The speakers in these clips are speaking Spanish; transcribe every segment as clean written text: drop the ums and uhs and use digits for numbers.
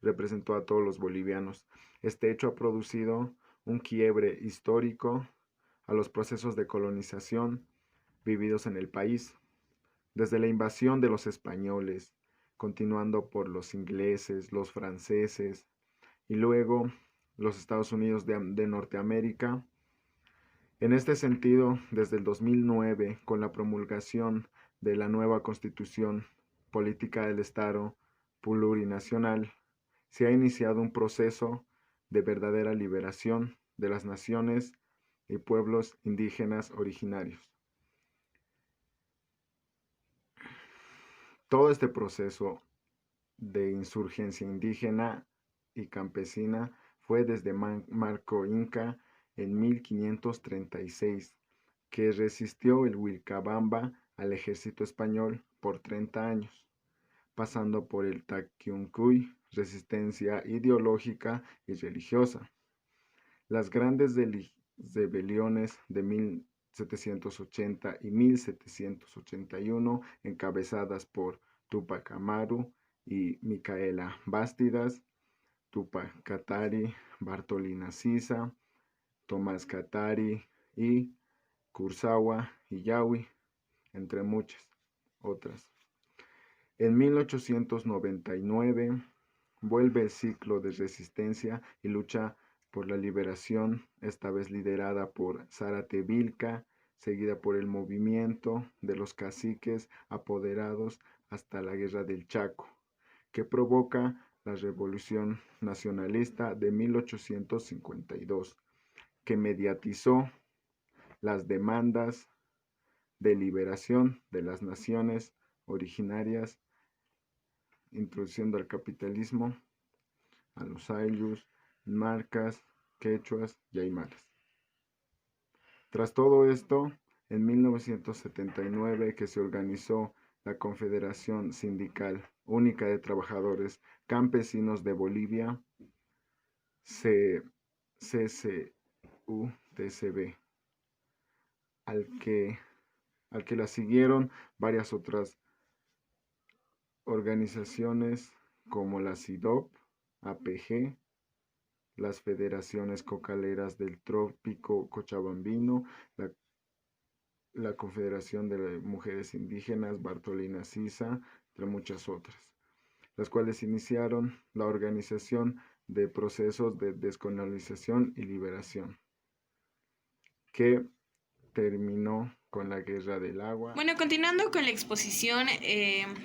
representó a todos los bolivianos. Este hecho ha producido un quiebre histórico a los procesos de colonización vividos en el país, desde la invasión de los españoles, continuando por los ingleses, los franceses y luego los Estados Unidos de Norteamérica. En este sentido, desde el 2009, con la promulgación de la nueva Constitución Política del Estado Plurinacional, se ha iniciado un proceso de verdadera liberación de las naciones y pueblos indígenas originarios. Todo este proceso de insurgencia indígena y campesina fue desde Marco Inca en 1536, que resistió el Vilcabamba al ejército español por 30 años, pasando por el Taquiuncuy, resistencia ideológica y religiosa. Las grandes rebeliones de 1780 y 1781, encabezadas por Tupac Amaru y Micaela Bastidas, Tupac Katari, Bartolina Sisa, Tomás Katari y Kursawa y Yawi, entre muchas otras. En 1899 vuelve el ciclo de resistencia y lucha por la liberación, esta vez liderada por Zárate Vilca, seguida por el movimiento de los caciques apoderados hasta la Guerra del Chaco, que provoca la Revolución Nacionalista de 1852, que mediatizó las demandas de liberación de las naciones originarias, introduciendo el capitalismo a los ayllus, marcas, quechuas y aymaras. Tras todo esto, en 1979 que se organizó la Confederación Sindical Única de Trabajadores Campesinos de Bolivia, CCUTCB, al que la siguieron varias otras organizaciones como la CIDOP, APG, las Federaciones Cocaleras del Trópico Cochabambino, la Confederación de Mujeres Indígenas, Bartolina Sisa, entre muchas otras, las cuales iniciaron la organización de procesos de descolonización y liberación, que terminó con la Guerra del Agua. Bueno, continuando con la exposición,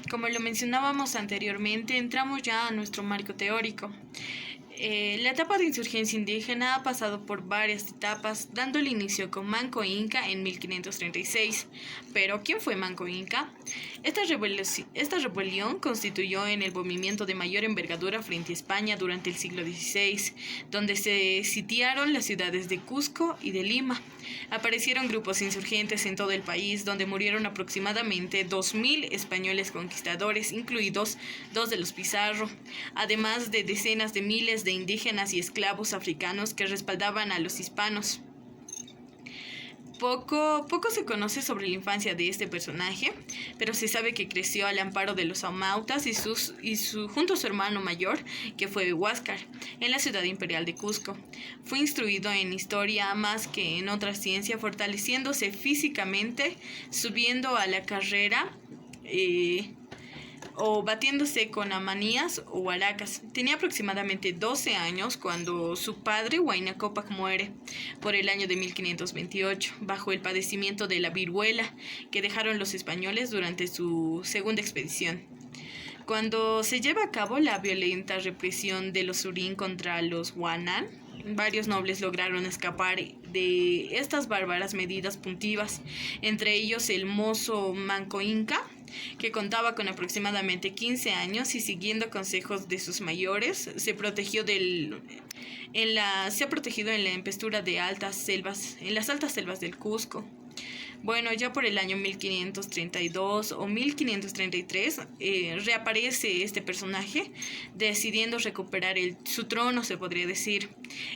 como lo mencionábamos anteriormente, entramos ya a nuestro marco teórico. La etapa de insurgencia indígena ha pasado por varias etapas, dando el inicio con Manco Inca en 1536. Pero, ¿quién fue Manco Inca? Esta rebelión constituyó en el movimiento de mayor envergadura frente a España durante el siglo XVI, donde se sitiaron las ciudades de Cusco y de Lima. Aparecieron grupos insurgentes en todo el país, donde murieron aproximadamente 2.000 españoles conquistadores, incluidos 2 de los Pizarro, además de decenas de miles de indígenas y esclavos africanos que respaldaban a los hispanos. Poco se conoce sobre la infancia de este personaje, pero se sabe que creció al amparo de los amautas junto a su hermano mayor, que fue Huáscar, en la ciudad imperial de Cusco. Fue instruido en historia más que en otra ciencia, fortaleciéndose físicamente, subiendo a la carrera o batiéndose con amanías o huaracas. Tenía aproximadamente 12 años cuando su padre, Huayna Cápac, muere por el año de 1528, bajo el padecimiento de la viruela que dejaron los españoles durante su segunda expedición. Cuando se lleva a cabo la violenta represión de los Surín contra los Huanan, varios nobles lograron escapar de estas bárbaras medidas puntivas, entre ellos el mozo Manco Inca, que contaba con aproximadamente 15 años y siguiendo consejos de sus mayores, se ha protegido en la empestura de en las altas selvas del Cusco. Bueno, ya por el año 1532 o 1533 reaparece este personaje, decidiendo recuperar su trono, se podría decir.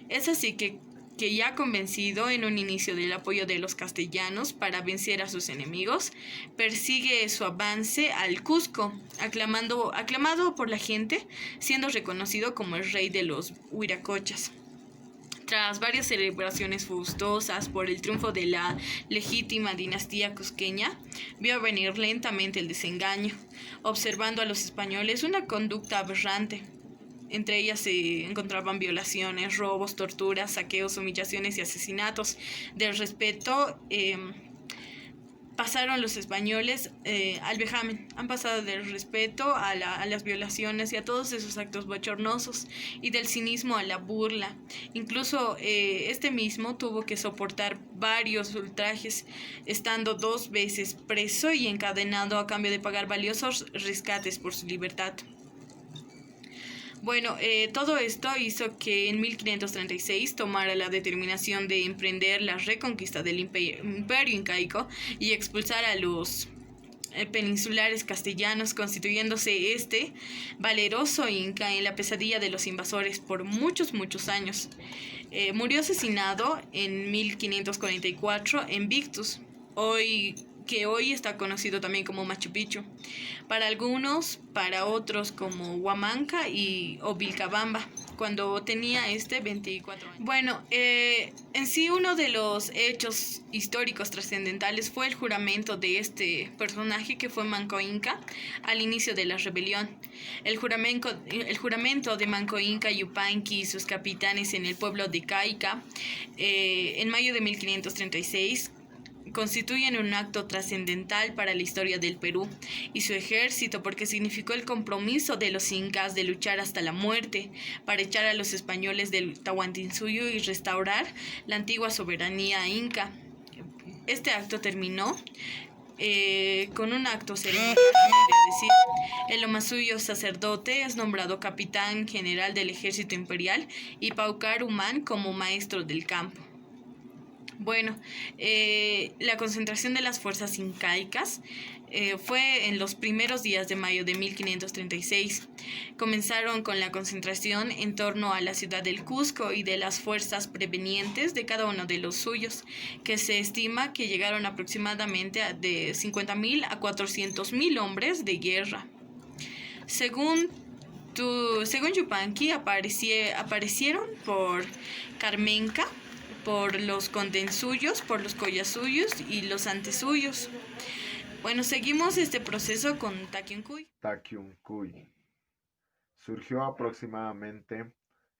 Es así que que ya convencido en un inicio del apoyo de los castellanos para vencer a sus enemigos, persigue su avance al Cusco, aclamado por la gente, siendo reconocido como el rey de los Huiracochas. Tras varias celebraciones fastuosas por el triunfo de la legítima dinastía cusqueña, vio venir lentamente el desengaño, observando a los españoles una conducta aberrante. Entre ellas se encontraban violaciones, robos, torturas, saqueos, humillaciones y asesinatos. Del respeto pasaron los españoles al vejamen. Han pasado del respeto a las violaciones y a todos esos actos bochornosos, y del cinismo a la burla. Incluso este mismo tuvo que soportar varios ultrajes, estando 2 veces preso y encadenado a cambio de pagar valiosos rescates por su libertad. Bueno, todo esto hizo que en 1536 tomara la determinación de emprender la reconquista del imperio incaico y expulsar a los peninsulares castellanos, constituyéndose este valeroso inca en la pesadilla de los invasores por muchos años. Murió asesinado en 1544 en Victus, que hoy está conocido también como Machu Picchu. Para algunos, para otros como Huamanca o Vilcabamba, cuando tenía 24 años. Bueno, en sí uno de los hechos históricos trascendentales fue el juramento de este personaje, que fue Manco Inca al inicio de la rebelión. El juramento de Manco Inca Yupanqui y sus capitanes en el pueblo de Caica, en mayo de 1536, constituyen un acto trascendental para la historia del Perú y su ejército, porque significó el compromiso de los incas de luchar hasta la muerte para echar a los españoles del Tahuantinsuyo y restaurar la antigua soberanía inca. Este acto terminó con un acto ceremonial, decir. El Omasuyo sacerdote es nombrado capitán general del ejército imperial y Paucar Humán como maestro del campo. Bueno, la concentración de las fuerzas incaicas fue en los primeros días de mayo de 1536. Comenzaron con la concentración en torno a la ciudad del Cusco y de las fuerzas prevenientes de cada uno de los suyos, que se estima que llegaron aproximadamente de 50.000 a 400.000 hombres de guerra. Según Yupanqui, aparecieron por Carmenca, por los Condensuyos, por los Collasuyos y los Antesuyos. Bueno, seguimos este proceso con Taquiuncuy. Taquiuncuy surgió aproximadamente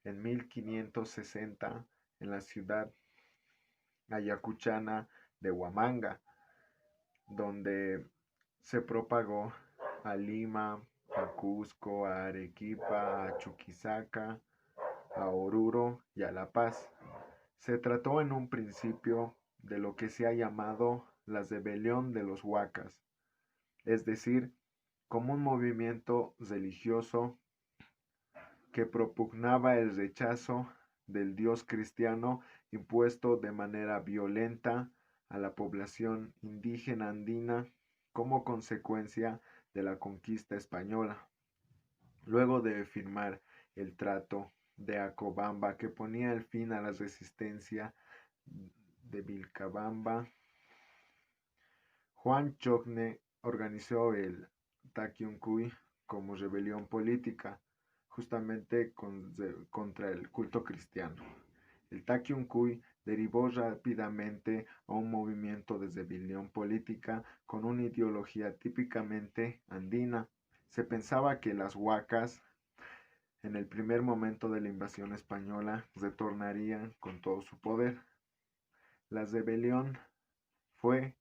en 1560 en la ciudad ayacuchana de Huamanga, donde se propagó a Lima, a Cusco, a Arequipa, a Chuquisaca, a Oruro y a La Paz. Se trató en un principio de lo que se ha llamado la rebelión de los Huacas, es decir, como un movimiento religioso que propugnaba el rechazo del Dios cristiano impuesto de manera violenta a la población indígena andina como consecuencia de la conquista española. Luego de firmar el Trato de Acobamba, que ponía el fin a la resistencia de Vilcabamba, Juan Chocne organizó el Taquiuncuy como rebelión política, justamente contra el culto cristiano. El Taquiuncuy derivó rápidamente a un movimiento de rebelión política con una ideología típicamente andina. Se pensaba que las huacas, en el primer momento de la invasión española, retornarían con todo su poder. La rebelión fue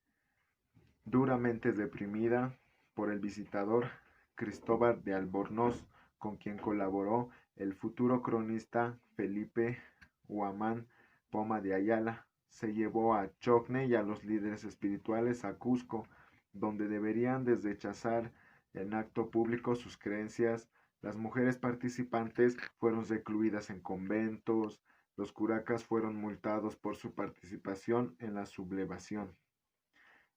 duramente reprimida por el visitador Cristóbal de Albornoz, con quien colaboró el futuro cronista Felipe Huamán Poma de Ayala. Se llevó a Chocne y a los líderes espirituales a Cusco, donde deberían de rechazar en acto público sus creencias. Las mujeres participantes fueron recluidas en conventos, los curacas fueron multados por su participación en la sublevación.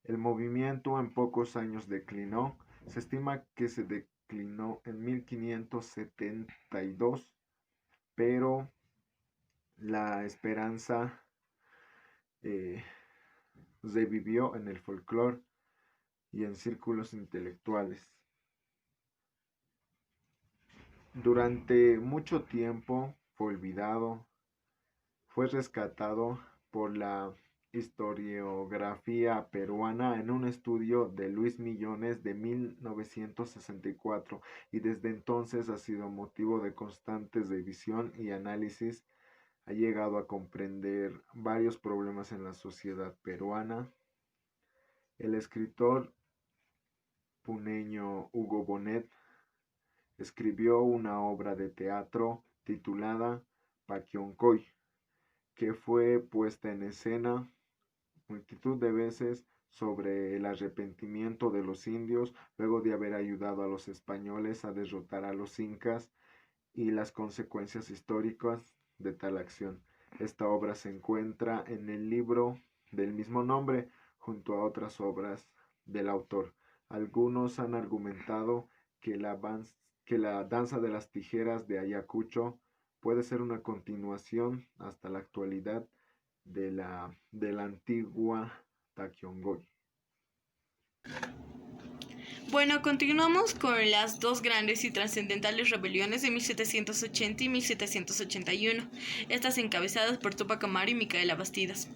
El movimiento en pocos años declinó. Se estima que se declinó en 1572, pero La esperanza revivió en el folclore y en círculos intelectuales. Durante mucho tiempo fue olvidado, fue rescatado por la historiografía peruana en un estudio de Luis Millones de 1964 y desde entonces ha sido motivo de constantes revisión y análisis. Ha llegado a comprender varios problemas en la sociedad peruana. El escritor puneño Hugo Bonet escribió una obra de teatro titulada Paquioncoy, que fue puesta en escena multitud de veces sobre el arrepentimiento de los indios luego de haber ayudado a los españoles a derrotar a los incas y las consecuencias históricas de tal acción. Esta obra se encuentra en el libro del mismo nombre junto a otras obras del autor. Algunos han argumentado que la danza de las tijeras de Ayacucho puede ser una continuación hasta la actualidad de la antigua Taquiongoy. Bueno, continuamos con las dos grandes y trascendentales rebeliones de 1780 y 1781, estas encabezadas por Túpac Amaru y Micaela Bastidas.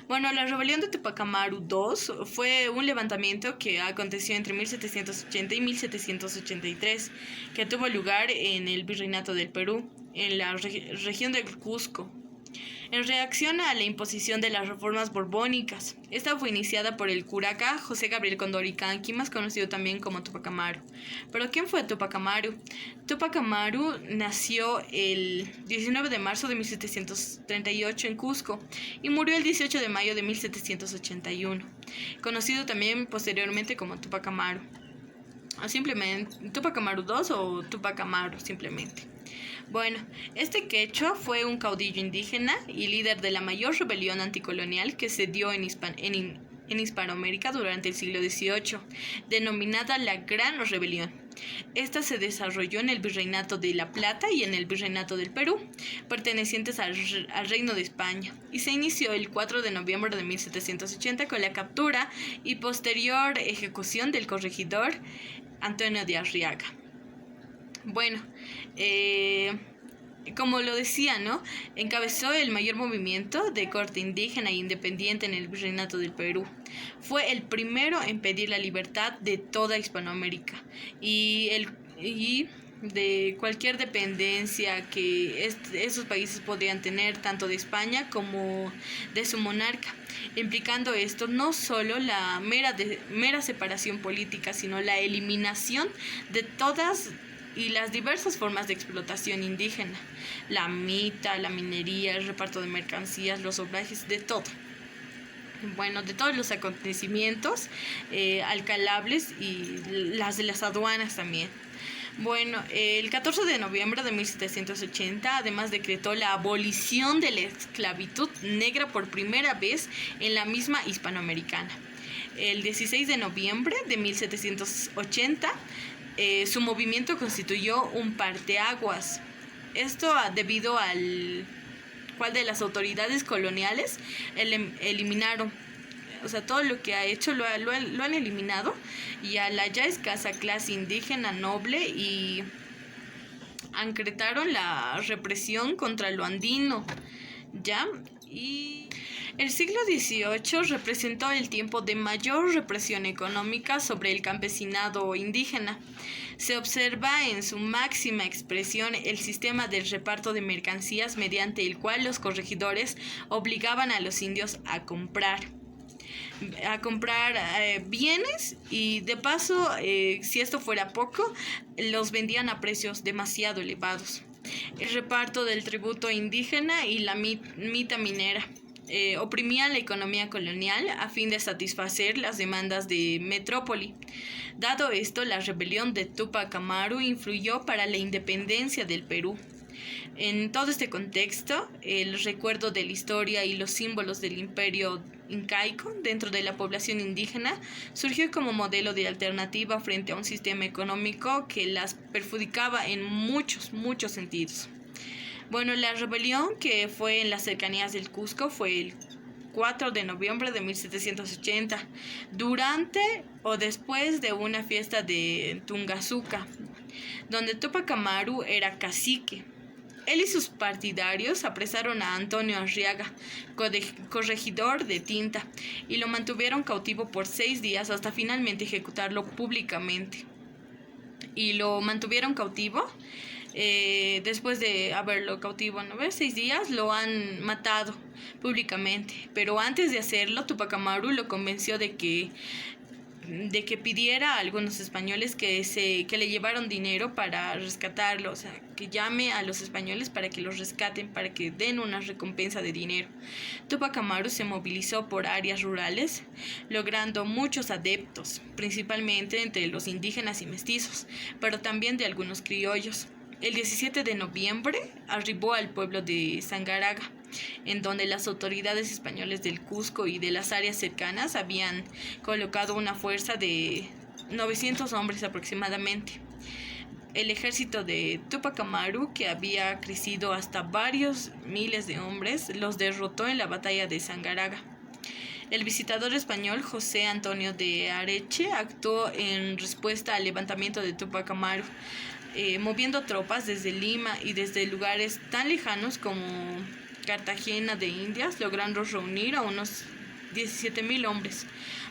Bueno, la rebelión de Túpac Amaru II fue un levantamiento que aconteció entre 1780 y 1783, que tuvo lugar en el Virreinato del Perú, en la región del Cusco, en reacción a la imposición de las reformas borbónicas. Esta fue iniciada por el curaca José Gabriel Condoricanqui, más conocido también como Túpac Amaru. ¿Pero quién fue Túpac Amaru? Túpac Amaru nació el 19 de marzo de 1738 en Cusco y murió el 18 de mayo de 1781, conocido también posteriormente como Túpac Amaru. O simplemente Túpac Amaru II o Túpac Amaru simplemente. Bueno, este quechua fue un caudillo indígena y líder de la mayor rebelión anticolonial que se dio en Hispanoamérica durante el siglo XVIII, denominada la Gran Rebelión. Esta se desarrolló en el Virreinato de La Plata y en el Virreinato del Perú, pertenecientes al Reino de España, y se inició el 4 de noviembre de 1780 con la captura y posterior ejecución del corregidor Antonio de Arriaga. Bueno, como lo decía, ¿no? Encabezó el mayor movimiento de corte indígena e independiente en el Virreinato del Perú. Fue el primero en pedir la libertad de toda Hispanoamérica y de cualquier dependencia que esos países podrían tener, tanto de España como de su monarca, implicando esto no solo la mera separación política, sino la eliminación de todas y las diversas formas de explotación indígena, la mita, la minería, el reparto de mercancías, los obrajes, de todo. Bueno, de todos los acontecimientos alcalables y las de las aduanas también. Bueno, el 14 de noviembre de 1780 además decretó la abolición de la esclavitud negra por primera vez en la misma hispanoamericana. El 16 de noviembre de 1780 su movimiento constituyó un parteaguas. Esto debido al cual de las autoridades coloniales eliminaron, o sea, todo lo que ha hecho lo han eliminado, y a la ya escasa clase indígena noble, y acretaron la represión contra lo andino, ¿ya? Y el siglo XVIII representó el tiempo de mayor represión económica sobre el campesinado indígena. Se observa en su máxima expresión el sistema del reparto de mercancías mediante el cual los corregidores obligaban a los indios a comprar bienes, y de paso, si esto fuera poco, los vendían a precios demasiado elevados. El reparto del tributo indígena y la mita minera oprimían la economía colonial a fin de satisfacer las demandas de metrópoli. Dado esto, la rebelión de Túpac Amaru influyó para la independencia del Perú. En todo este contexto, el recuerdo de la historia y los símbolos del imperio incaico dentro de la población indígena surgió como modelo de alternativa frente a un sistema económico que las perjudicaba en muchos sentidos. Bueno, la rebelión que fue en las cercanías del Cusco fue el 4 de noviembre de 1780, durante o después de una fiesta de Tungazuca, donde Tupac Amaru era cacique. Él y sus partidarios apresaron a Antonio Arriaga, corregidor de Tinta, y lo mantuvieron cautivo por 6 días hasta finalmente ejecutarlo públicamente. Y lo mantuvieron cautivo. Después de haberlo cautivo, ¿no ves? 6 días lo han matado públicamente. Pero antes de hacerlo, Tupac Amaru lo convenció de que pidiera a algunos españoles que le llevaron dinero para rescatarlo, o sea, que llame a los españoles para que los rescaten, para que den una recompensa de dinero. Tupac Amaru se movilizó por áreas rurales, logrando muchos adeptos, principalmente entre los indígenas y mestizos, pero también de algunos criollos. El 17 de noviembre arribó al pueblo de Sangaraga, en donde las autoridades españolas del Cusco y de las áreas cercanas habían colocado una fuerza de 900 hombres aproximadamente. El ejército de Tupac Amaru, que había crecido hasta varios miles de hombres, los derrotó en la batalla de Sangaraga. El visitador español José Antonio de Areche actuó en respuesta al levantamiento de Tupac Amaru, moviendo tropas desde Lima y desde lugares tan lejanos como Cartagena de Indias, logrando reunir a unos 17,000 hombres.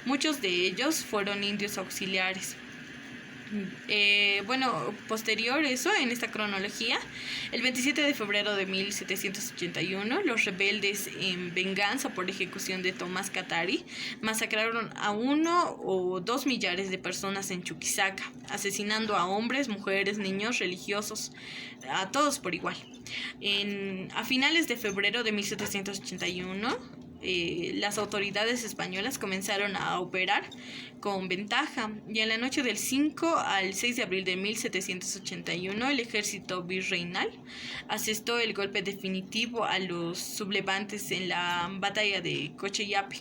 Muchos de ellos fueron indios auxiliares. Posterior eso, en esta cronología, el 27 de febrero de 1781, los rebeldes, en venganza por la ejecución de Tomás Catari, masacraron a 1 o 2 millares de personas en Chuquisaca, asesinando a hombres, mujeres, niños, religiosos, a todos por igual. A finales de febrero de 1781, las autoridades españolas comenzaron a operar con ventaja, y en la noche del 5 al 6 de abril de 1781 el ejército virreinal asestó el golpe definitivo a los sublevantes en la batalla de Cocheyape.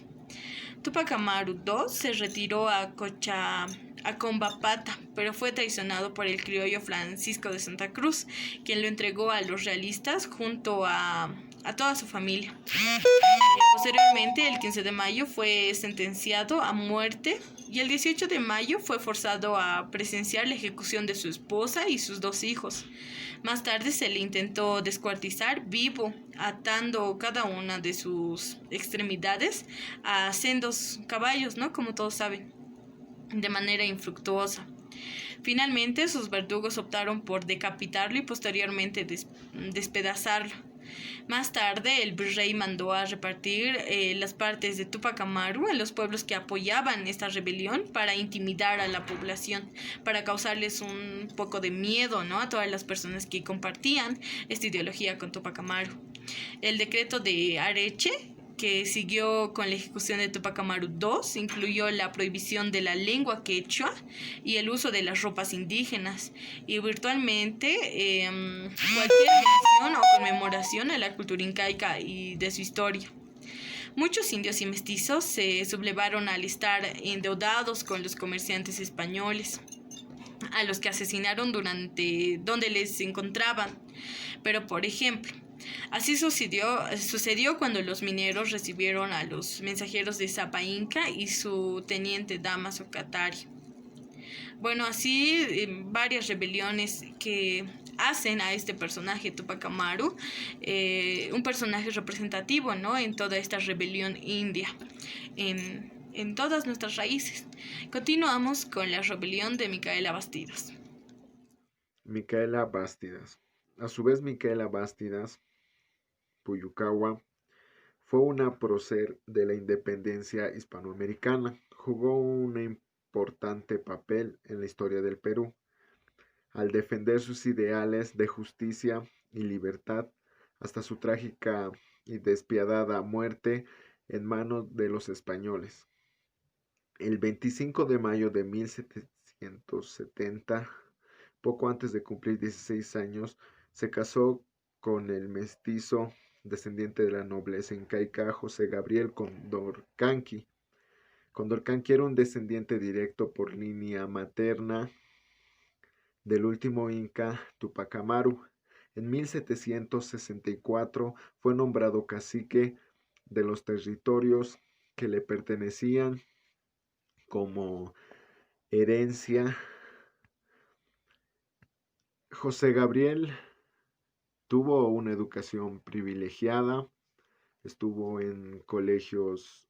Tupac Amaru II se retiró a Combapata, pero fue traicionado por el criollo Francisco de Santa Cruz, quien lo entregó a los realistas junto a toda su familia. Posteriormente, el 15 de mayo fue sentenciado a muerte y el 18 de mayo fue forzado a presenciar la ejecución de su esposa y sus 2 hijos. Más tarde se le intentó descuartizar vivo, atando cada una de sus extremidades a sendos caballos, ¿no? Como todos saben, de manera infructuosa. Finalmente, sus verdugos optaron por decapitarlo y posteriormente despedazarlo. Más tarde, el virrey mandó a repartir las partes de Tupac Amaru en los pueblos que apoyaban esta rebelión para intimidar a la población, para causarles un poco de miedo, ¿no?, a todas las personas que compartían esta ideología con Tupac Amaru. El decreto de Areche, que siguió con la ejecución de Tupac Amaru II, incluyó la prohibición de la lengua quechua y el uso de las ropas indígenas, y virtualmente cualquier mención o conmemoración a la cultura incaica y de su historia. Muchos indios y mestizos se sublevaron al estar endeudados con los comerciantes españoles, a los que asesinaron donde les encontraban. Pero, por ejemplo, así sucedió cuando los mineros recibieron a los mensajeros de Zapa Inca y su teniente Damaso Catari. Bueno, así varias rebeliones que hacen a este personaje, Tupac Amaru, un personaje representativo, ¿no?, en toda esta rebelión india, en todas nuestras raíces. Continuamos con la rebelión de Micaela Bastidas. Micaela Bastidas. A su vez, Micaela Bastidas Puyucawa fue una prócer de la independencia hispanoamericana. Jugó un importante papel en la historia del Perú, al defender sus ideales de justicia y libertad hasta su trágica y despiadada muerte en manos de los españoles. El 25 de mayo de 1770, poco antes de cumplir 16 años, se casó con el mestizo descendiente de la nobleza incaica José Gabriel Condorcanqui. Condorcanqui era un descendiente directo por línea materna del último inca Tupac Amaru, En 1764 fue nombrado cacique de los territorios que le pertenecían como herencia. José Gabriel tuvo una educación privilegiada, estuvo en colegios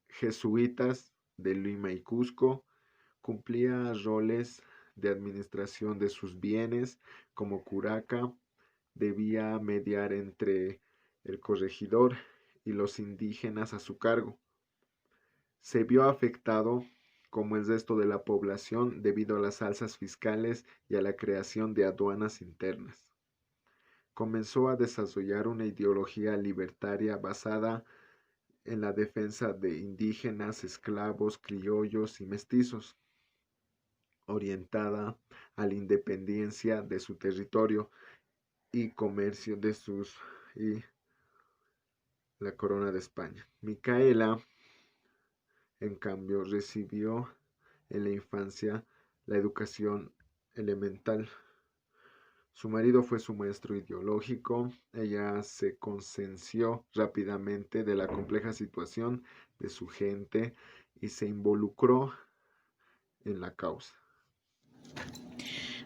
jesuitas de Lima y Cusco, cumplía roles de administración de sus bienes como curaca, debía mediar entre el corregidor y los indígenas a su cargo. Se vio afectado como el resto de la población debido a las alzas fiscales y a la creación de aduanas internas. Comenzó a desarrollar una ideología libertaria basada en la defensa de indígenas, esclavos, criollos y mestizos, orientada a la independencia de su territorio y comercio y la corona de España. Micaela, en cambio, recibió en la infancia la educación elemental. Su marido fue su maestro ideológico. Ella se conciencia rápidamente de la compleja situación de su gente y se involucró en la causa.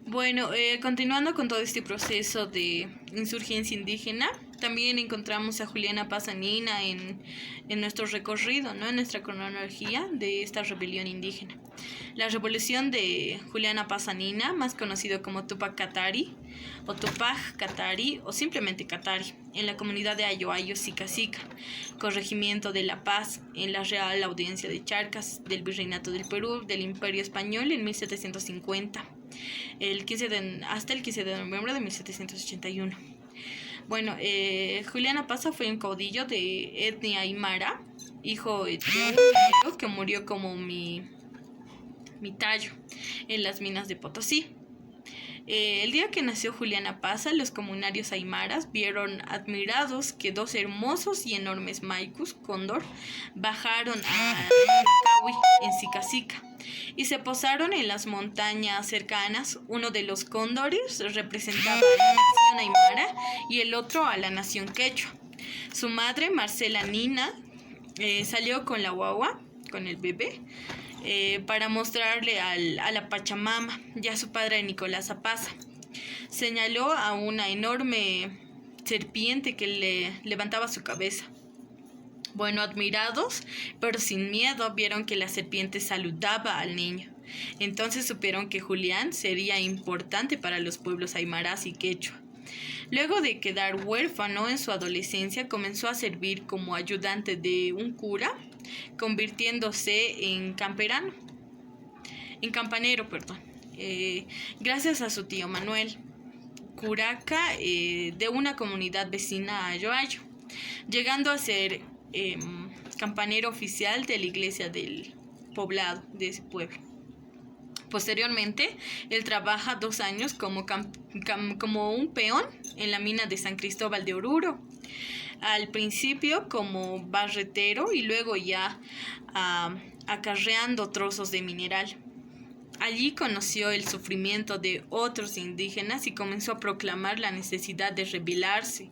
Bueno, continuando con todo este proceso de insurgencia indígena, también encontramos a Juliana Pasanina en nuestro recorrido, ¿no? En nuestra cronología de esta rebelión indígena. La revolución de Juliana Pasanina, más conocido como Tupac Katari, o Tupac Katari, o simplemente Katari, en la comunidad de Ayoayo Sica, corregimiento de La Paz, en la Real Audiencia de Charcas, del Virreinato del Perú, del Imperio Español en 1750. Hasta el 15 de noviembre de 1781. Bueno, Juliana Pasa fue un caudillo de etnia aymara, hijo de un minero que murió como mitayo en las minas de Potosí. El día que nació Juliana Pasa, los comunarios aymaras vieron admirados que dos hermosos y enormes maicus, cóndor, bajaron a Cahui, en Sica, y se posaron en las montañas cercanas. Uno de los cóndores representaba a la nación aymara y el otro a la nación quechua. Su madre, Marcela Nina, salió con la guagua, con el bebé, para mostrarle a la Pachamama y a su padre Nicolás Apaza. Señaló a una enorme serpiente que le levantaba su cabeza. Bueno, admirados, pero sin miedo, vieron que la serpiente saludaba al niño. Entonces supieron que Julián sería importante para los pueblos aymaras y quechua. Luego de quedar huérfano en su adolescencia, comenzó a servir como ayudante de un cura, convirtiéndose en campanero, gracias a su tío Manuel, curaca de una comunidad vecina a Ayoayo, llegando a ser campanero oficial de la iglesia del poblado de ese pueblo. Posteriormente, él trabaja 2 años como un peón en la mina de San Cristóbal de Oruro. Al principio como barretero y luego ya acarreando trozos de mineral. Allí conoció el sufrimiento de otros indígenas y comenzó a proclamar la necesidad de rebelarse.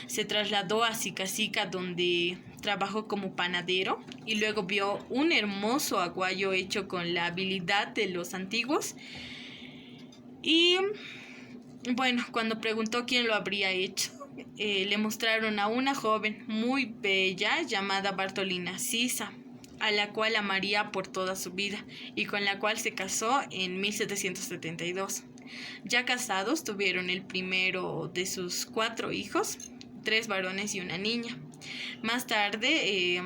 Se trasladó a Sica, donde trabajó como panadero y luego vio un hermoso aguayo hecho con la habilidad de los antiguos. Y bueno, cuando preguntó quién lo habría hecho, le mostraron a una joven muy bella llamada Bartolina Sisa, a la cual amaría por toda su vida y con la cual se casó en 1772. Ya casados, tuvieron el primero de sus 4 hijos, 3 varones y una niña. Más tarde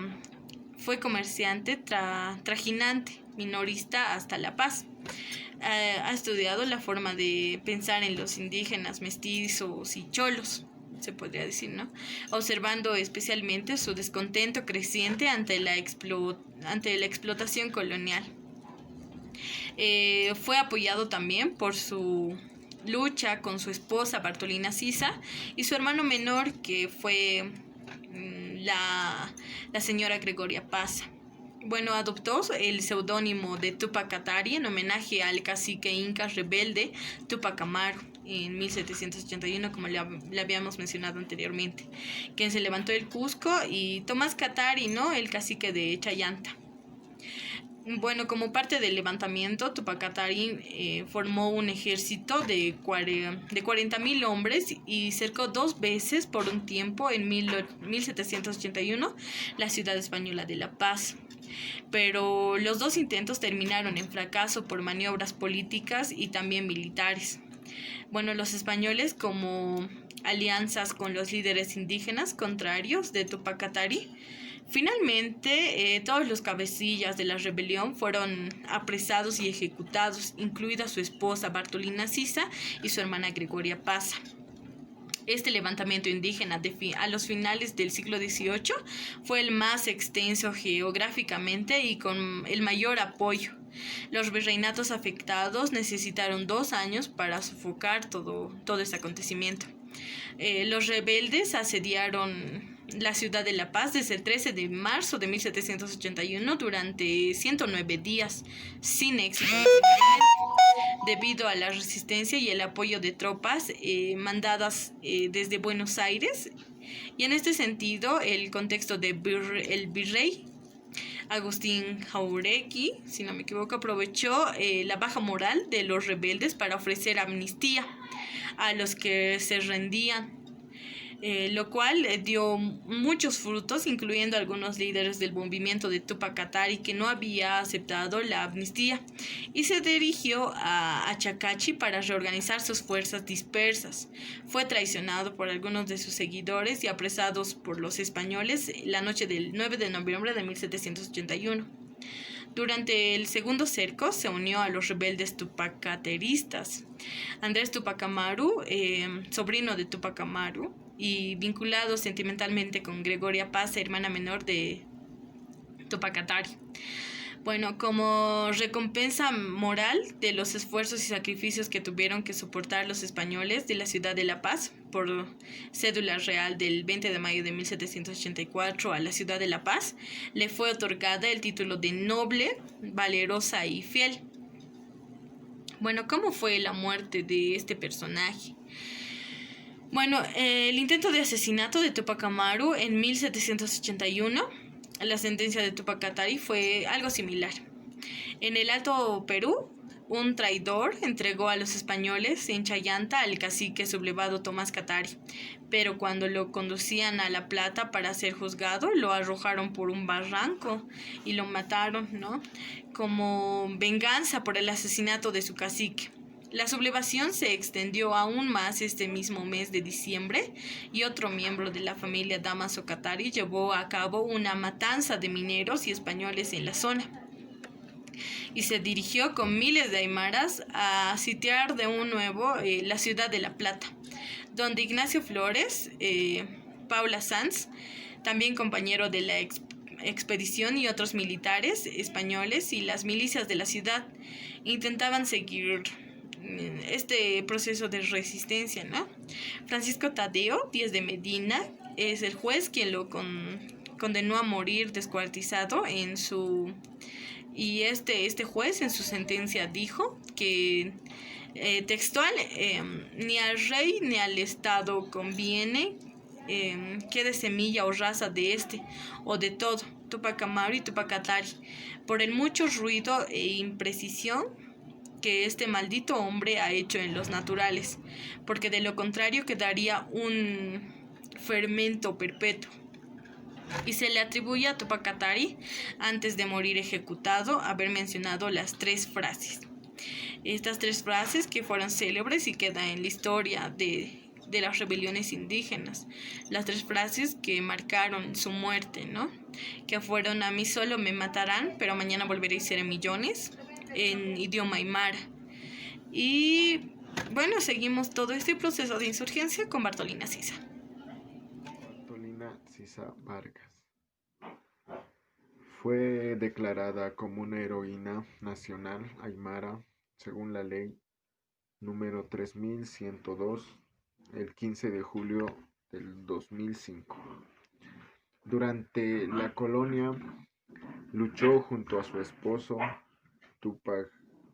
fue comerciante trajinante, minorista hasta La Paz. Ha estudiado la forma de pensar en los indígenas, mestizos y cholos, se podría decir, ¿no? Observando especialmente su descontento creciente ante la explotación colonial. Fue apoyado también por su lucha con su esposa Bartolina Sisa y su hermano menor, que fue la señora Gregoria Pasa. Bueno, adoptó el seudónimo de Tupac Katari en homenaje al cacique inca rebelde Tupac Amaru en 1781, como le habíamos mencionado anteriormente, quien se levantó del Cusco, y Tomás Catari, ¿no?, el cacique de Chayanta. Bueno, como parte del levantamiento, Tupac Katari formó un ejército de 40.000 hombres y cercó 2 veces por un tiempo en 1781 la ciudad española de La Paz. Pero los 2 intentos terminaron en fracaso por maniobras políticas y también militares. Bueno, los españoles, como alianzas con los líderes indígenas contrarios de Tupac Katari, finalmente, todos los cabecillas de la rebelión fueron apresados y ejecutados, incluida su esposa Bartolina Sisa y su hermana Gregoria Pasa. Este levantamiento indígena a los finales del siglo XVIII fue el más extenso geográficamente y con el mayor apoyo. Los virreinatos afectados necesitaron 2 años para sofocar todo este acontecimiento. Los rebeldes asediaron la ciudad de La Paz desde el 13 de marzo de 1781 durante 109 días, sin éxito, debido a la resistencia y el apoyo de tropas mandadas desde Buenos Aires. Y en este sentido, el contexto del virrey Agustín Jauregui, si no me equivoco, aprovechó la baja moral de los rebeldes para ofrecer amnistía a los que se rendían, lo cual dio muchos frutos, incluyendo algunos líderes del movimiento de Tupac Katari que no había aceptado la amnistía, y se dirigió a Chacachi para reorganizar sus fuerzas dispersas. Fue traicionado por algunos de sus seguidores y apresados por los españoles la noche del 9 de noviembre de 1781. Durante el segundo cerco se unió a los rebeldes tupacateristas. Andrés Tupac Amaru, sobrino de Tupac Amaru, y vinculado sentimentalmente con Gregoria Paz, hermana menor de Tupac Katari. Bueno, como recompensa moral de los esfuerzos y sacrificios que tuvieron que soportar los españoles de la ciudad de La Paz, por cédula real del 20 de mayo de 1784 a la ciudad de La Paz, le fue otorgada el título de noble, valerosa y fiel. Bueno, ¿cómo fue la muerte de este personaje? Bueno, el intento de asesinato de Tupac Amaru en 1781, la sentencia de Tupac Katari fue algo similar. En el Alto Perú, un traidor entregó a los españoles en Chayanta al cacique sublevado Tomás Katari, pero cuando lo conducían a La Plata para ser juzgado, lo arrojaron por un barranco y lo mataron, ¿no?, como venganza por el asesinato de su cacique. La sublevación se extendió aún más este mismo mes de diciembre, y otro miembro de la familia Damaso Katari llevó a cabo una matanza de mineros y españoles en la zona, y se dirigió con miles de aymaras a sitiar de nuevo la ciudad de La Plata, donde Ignacio Flores, Paula Sanz, también compañero de la expedición, y otros militares españoles y las milicias de la ciudad intentaban seguir este proceso de resistencia, ¿no? Francisco Tadeo Díez de Medina es el juez quien lo condenó a morir descuartizado y este juez en su sentencia dijo que textual, ni al rey ni al Estado conviene quede semilla o raza de o de todo, Tupac Amaru y Tupac Katari, por el mucho ruido e imprecisión que este maldito hombre ha hecho en los naturales, porque de lo contrario quedaría un fermento perpetuo. Y se le atribuye a Tupac Katari, antes de morir ejecutado, haber mencionado las 3 frases. Estas 3 frases que fueron célebres y quedan en la historia de las rebeliones indígenas. Las 3 frases que marcaron su muerte, ¿no?, que fueron: a mí solo me matarán, pero mañana volveréis a ser millones, en idioma aymara. Y bueno, seguimos todo este proceso de insurgencia con Bartolina Sisa. Bartolina Sisa Vargas fue declarada como una heroína nacional aymara según la ley número 3102 el 15 de julio del 2005. Durante la colonia luchó junto a su esposo Tupac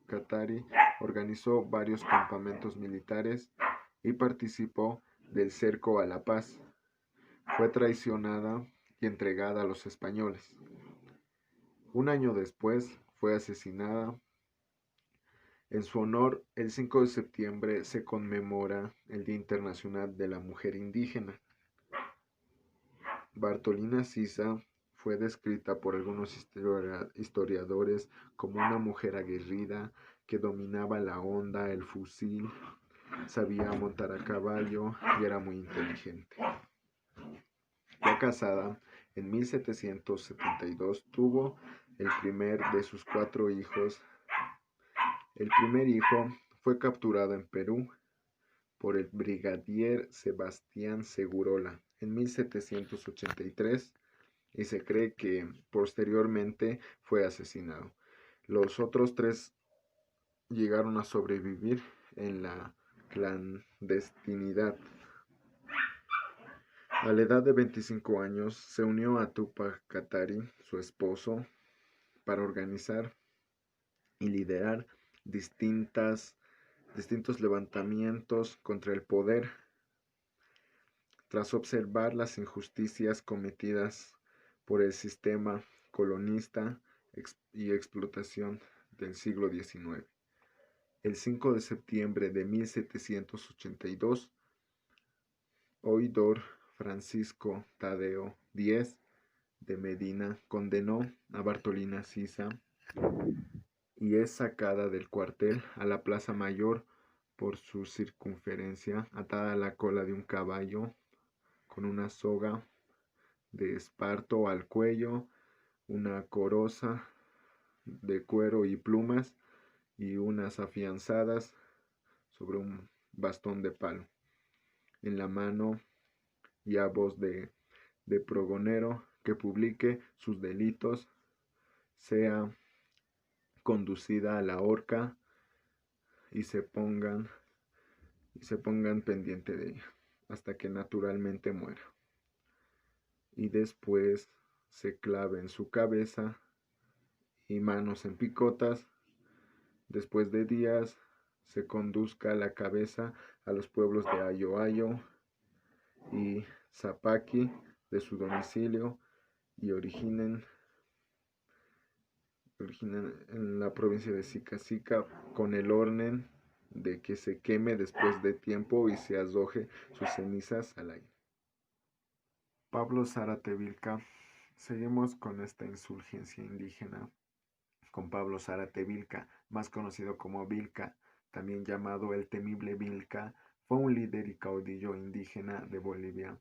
Katari, organizó varios campamentos militares y participó del cerco a La Paz. Fue traicionada y entregada a los españoles. Un año después fue asesinada. En su honor, el 5 de septiembre se conmemora el Día Internacional de la Mujer Indígena. Bartolina Sisa fue descrita por algunos historiadores como una mujer aguerrida que dominaba la honda, el fusil, sabía montar a caballo y era muy inteligente. Ya casada, en 1772 tuvo el primer de sus 4 hijos. El primer hijo fue capturado en Perú por el brigadier Sebastián Segurola en 1783 y se cree que posteriormente fue asesinado. Los otros 3 llegaron a sobrevivir en la clandestinidad. A la edad de 25 años se unió a Tupac Katari, su esposo, para organizar y liderar distintos levantamientos contra el poder. Tras observar las injusticias cometidas por el sistema colonista y explotación del siglo XIX. El 5 de septiembre de 1782, oidor Francisco Tadeo Díez de Medina condenó a Bartolina Sisa y es sacada del cuartel a la Plaza Mayor por su circunferencia, atada a la cola de un caballo con una soga de esparto al cuello, una coroza de cuero y plumas y unas afianzadas sobre un bastón de palo. En la mano y a voz de progonero que publique sus delitos, sea conducida a la horca y se pongan pendiente de ella hasta que naturalmente muera. Y después se clave en su cabeza y manos en picotas. Después de días se conduzca la cabeza a los pueblos de Ayoayo y Zapaqui de su domicilio y originen en la provincia de Sica con el orden de que se queme después de tiempo y se arroje sus cenizas al aire. Pablo Zárate Vilca. Seguimos con esta insurgencia indígena con Pablo Zárate Vilca, más conocido como Vilca, también llamado el temible Vilca. Fue un líder y caudillo indígena de Bolivia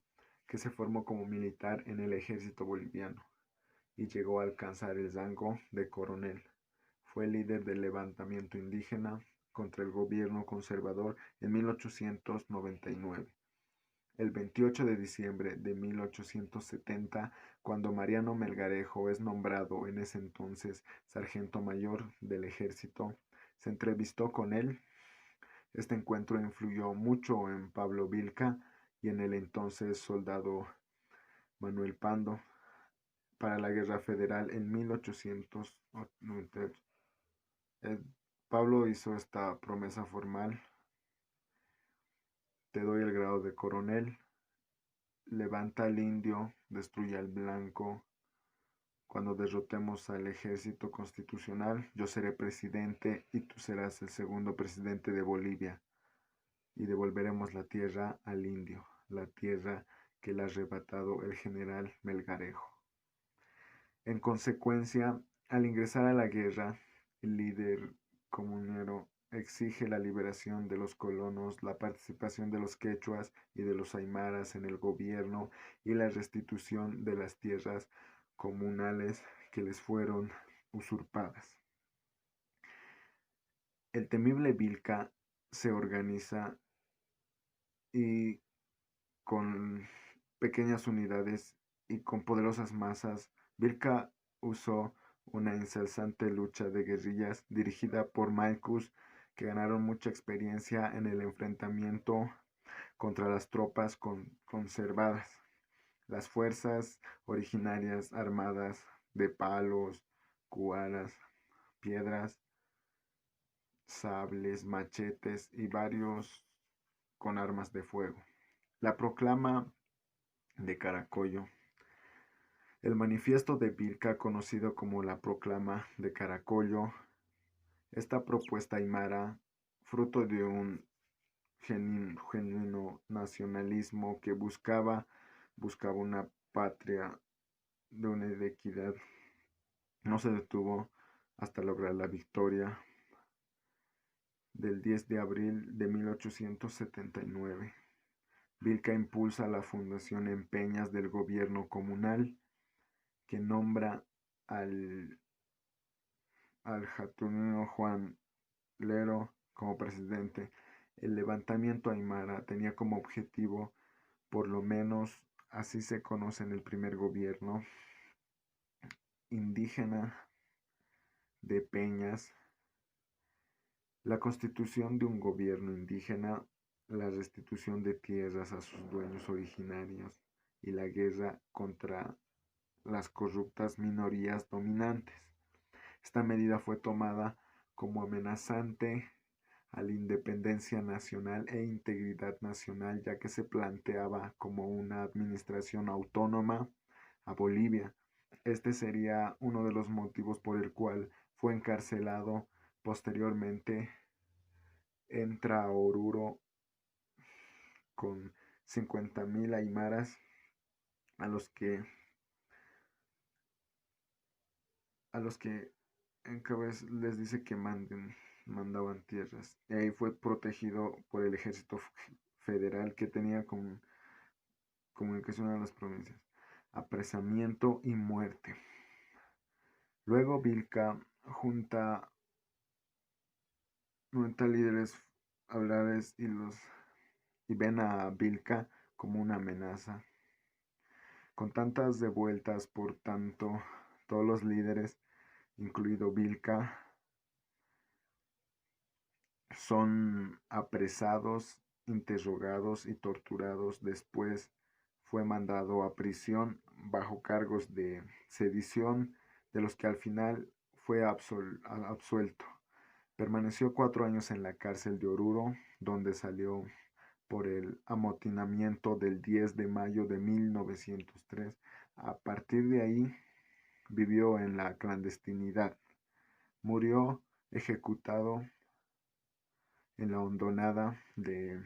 que se formó como militar en el ejército boliviano y llegó a alcanzar el rango de coronel. Fue líder del levantamiento indígena contra el gobierno conservador en 1899. El 28 de diciembre de 1870, cuando Mariano Melgarejo es nombrado en ese entonces sargento mayor del ejército, se entrevistó con él. Este encuentro influyó mucho en Pablo Vilca y en el entonces soldado Manuel Pando para la Guerra Federal en 1898. Pablo hizo esta promesa formal: te doy el grado de coronel, levanta al indio, destruye al blanco. Cuando derrotemos al ejército constitucional, yo seré presidente y tú serás el segundo presidente de Bolivia. Y devolveremos la tierra al indio, la tierra que le ha arrebatado el general Melgarejo. En consecuencia, al ingresar a la guerra, el líder comunero exige la liberación de los colonos, la participación de los quechuas y de los aymaras en el gobierno y la restitución de las tierras comunales que les fueron usurpadas. El temible Vilca se organiza y con pequeñas unidades y con poderosas masas. Vilca usó una incesante lucha de guerrillas dirigida por Maicus, que ganaron mucha experiencia en el enfrentamiento contra las tropas conservadas. Las fuerzas originarias armadas de palos, cuaras, piedras, sables, machetes y varios con armas de fuego. La proclama de Caracollo. El manifiesto de Vilca, conocido como la Proclama de Caracollo, esta propuesta aymara, fruto de un genuino nacionalismo que buscaba una patria de una equidad, no se detuvo hasta lograr la victoria del 10 de abril de 1879. Vilca impulsa la fundación en Peñas del gobierno comunal, que nombra al Jaturnino Juan Lero como presidente. El levantamiento aymara tenía como objetivo, por lo menos así se conoce en el primer gobierno indígena de Peñas, la constitución de un gobierno indígena, la restitución de tierras a sus dueños originarios y la guerra contra las corruptas minorías dominantes. Esta medida fue tomada como amenazante a la independencia nacional e integridad nacional, ya que se planteaba como una administración autónoma a Bolivia. Este sería uno de los motivos por el cual fue encarcelado. Posteriormente entra a Oruro con 50,000 aymaras a los que en cabeza les dice que mandaban tierras. Y ahí fue protegido por el ejército federal, que tenía comunicación a las provincias. Apresamiento y muerte. Luego Vilca junta líderes hablares y ven a Vilca como una amenaza. Con tantas revueltas, por tanto, todos los líderes, incluido Vilca, son apresados, interrogados y torturados. Después fue mandado a prisión bajo cargos de sedición, de los que al final fue absuelto. Permaneció 4 años en la cárcel de Oruro, donde salió por el amotinamiento del 10 de mayo de 1903. A partir de ahí vivió en la clandestinidad. Murió ejecutado en la hondonada de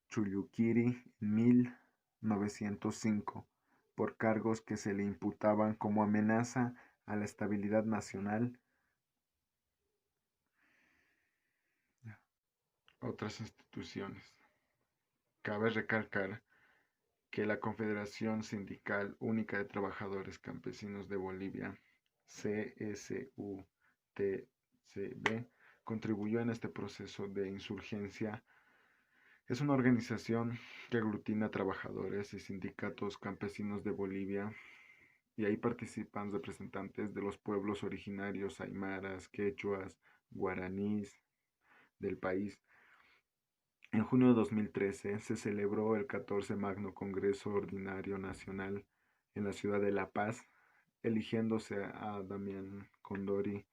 Chulluquiri en 1905 por cargos que se le imputaban como amenaza a la estabilidad nacional. Otras instituciones. Cabe recalcar que la Confederación Sindical Única de Trabajadores Campesinos de Bolivia, CSUTCB, contribuyó en este proceso de insurgencia. Es una organización que aglutina trabajadores y sindicatos campesinos de Bolivia, y ahí participan representantes de los pueblos originarios aymaras, quechuas, guaraníes del país. En junio de 2013 se celebró el 14 Magno Congreso Ordinario Nacional en la ciudad de La Paz, eligiéndose a Damián Condori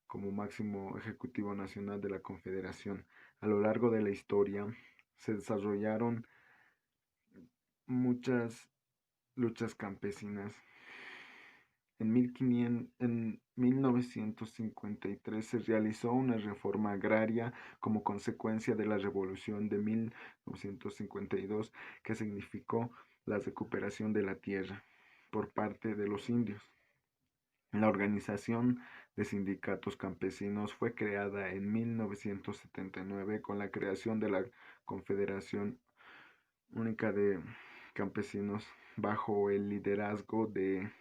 como máximo ejecutivo nacional de la Confederación. A lo largo de la historia se desarrollaron muchas luchas campesinas. En 1953 se realizó una reforma agraria como consecuencia de la Revolución de 1952, que significó la recuperación de la tierra por parte de los indios. La organización de sindicatos campesinos fue creada en 1979 con la creación de la Confederación Única de Campesinos, bajo el liderazgo de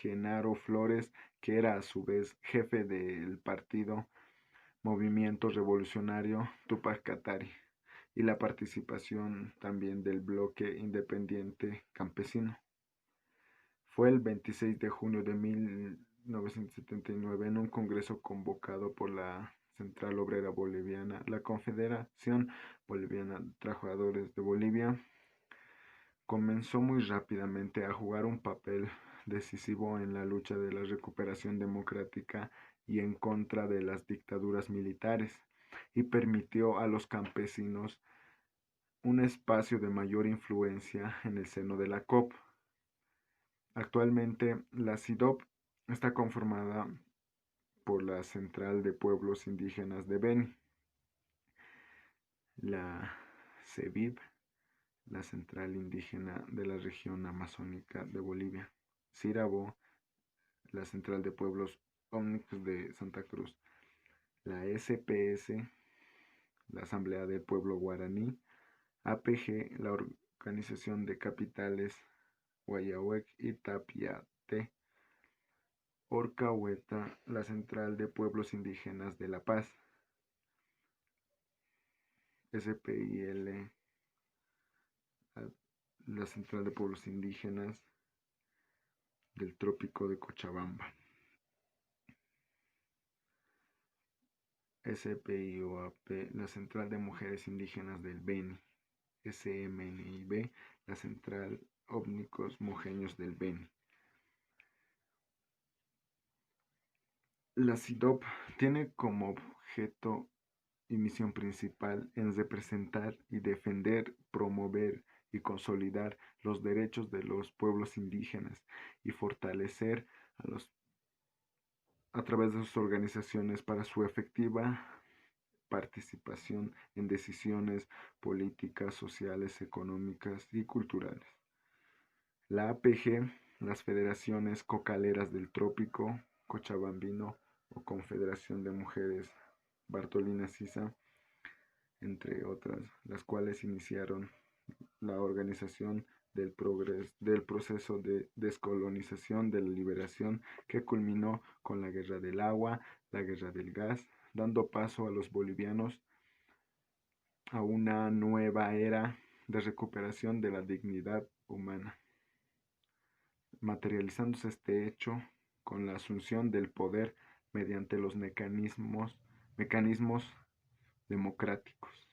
Genaro Flores, que era a su vez jefe del partido Movimiento Revolucionario Túpac Katari, y la participación también del bloque independiente campesino. Fue el 26 de junio de 1979, en un congreso convocado por la Central Obrera Boliviana, la Confederación Boliviana de Trabajadores de Bolivia comenzó muy rápidamente a jugar un papel decisivo en la lucha de la recuperación democrática y en contra de las dictaduras militares. y permitió a los campesinos un espacio de mayor influencia en el seno de la COP. Actualmente, la CIDOP está conformada por la Central de Pueblos Indígenas de Beni, la CEBIB, la Central Indígena de la Región Amazónica de Bolivia, CIRABO, la Central de Pueblos Ómnicos de Santa Cruz, la SPS, la Asamblea del Pueblo Guaraní, APG, la Organización de Capitales Guayahuec y Tapiate, Orcahueta, la Central de Pueblos Indígenas de La Paz, SPIL, la Central de Pueblos Indígenas del Trópico de Cochabamba, SPIOAP, la Central de Mujeres Indígenas del Beni, SMNIB, la Central Ómnicos Mojeños del Beni. La CIDOP tiene como objeto y misión principal en representar y defender, promover y consolidar los derechos de los pueblos indígenas y fortalecer a través de sus organizaciones para su efectiva participación en decisiones políticas, sociales, económicas y culturales. La APG, las Federaciones Cocaleras del Trópico Cochabambino o Confederación de Mujeres Bartolina Sisa, entre otras, las cuales iniciaron la organización del proceso de descolonización, de la liberación, que culminó con la guerra del agua, la guerra del gas, dando paso a los bolivianos a una nueva era de recuperación de la dignidad humana, materializándose este hecho con la asunción del poder mediante los mecanismos democráticos.